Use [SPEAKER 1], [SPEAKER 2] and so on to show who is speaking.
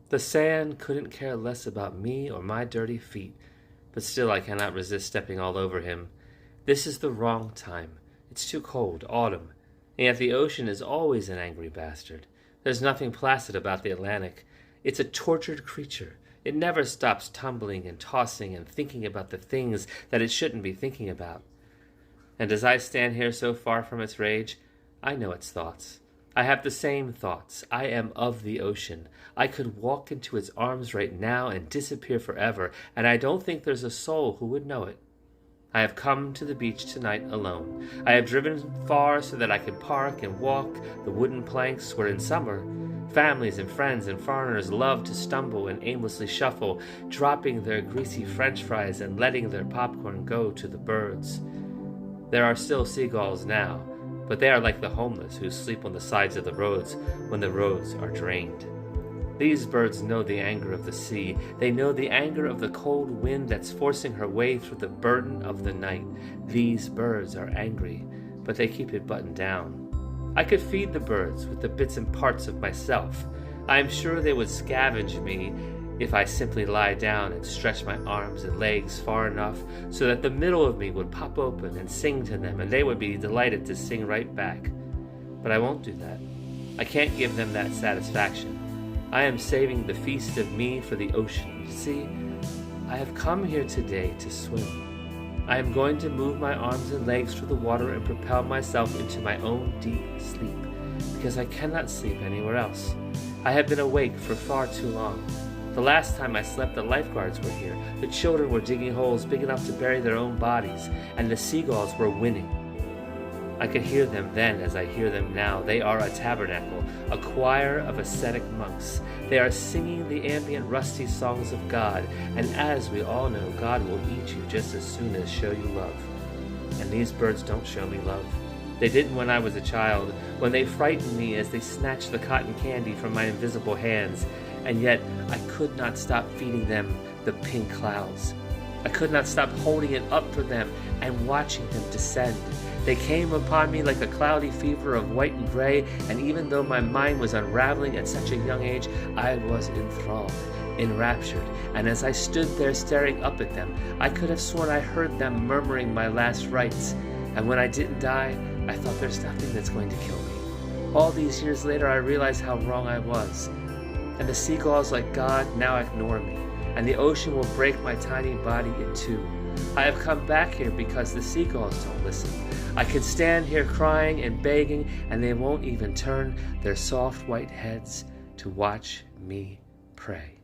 [SPEAKER 1] The sand couldn't care less about me or my dirty feet, but still I cannot resist stepping all over him. This is the wrong time. It's too cold, autumn, and yet the ocean is always an angry bastard. There's nothing placid about the Atlantic. It's a tortured creature. It never stops tumbling and tossing and thinking about the things that it shouldn't be thinking about. And as I stand here so far from its rage, I know its thoughts. I have the same thoughts. I am of the ocean. I could walk into its arms right now and disappear forever, and I don't think there's a soul who would know it. I have come to the beach tonight alone. I have driven far so that I could park and walk the wooden planks where in summer families and friends and foreigners love to stumble and aimlessly shuffle, dropping their greasy French fries and letting their popcorn go to the birds. There are still seagulls now, but they are like the homeless who sleep on the sides of the roads when the roads are drained. These birds know the anger of the sea. They know the anger of the cold wind that's forcing her way through the burden of the night. These birds are angry, but they keep it buttoned down. I could feed the birds with the bits and parts of myself. I am sure they would scavenge me if I simply lie down and stretch my arms and legs far enough so that the middle of me would pop open and sing to them, and they would be delighted to sing right back. But I won't do that. I can't give them that satisfaction. I am saving the feast of me for the ocean. You see, I have come here today to swim. I am going to move my arms and legs through the water and propel myself into my own deep sleep, because I cannot sleep anywhere else. I have been awake for far too long. The last time I slept, the lifeguards were here. The children were digging holes big enough to bury their own bodies, and the seagulls were winning. I could hear them then as I hear them now. They are a tabernacle, a choir of ascetic monks. They are singing the ambient rusty songs of God, and as we all know, God will eat you just as soon as show you love. And these birds don't show me love. They didn't when I was a child, when they frightened me as they snatched the cotton candy from my invisible hands, and yet I could not stop feeding them the pink clouds. I could not stop holding it up for them and watching them descend. They came upon me like a cloudy fever of white and gray, and even though my mind was unraveling at such a young age, I was enthralled, enraptured, and as I stood there staring up at them, I could have sworn I heard them murmuring my last rites, and when I didn't die, I thought there's nothing that's going to kill me. All these years later, I realized how wrong I was, and the seagulls, like God, now ignore me, and the ocean will break my tiny body in two. I have come back here because the seagulls don't listen. I can stand here crying and begging, and they won't even turn their soft white heads to watch me pray.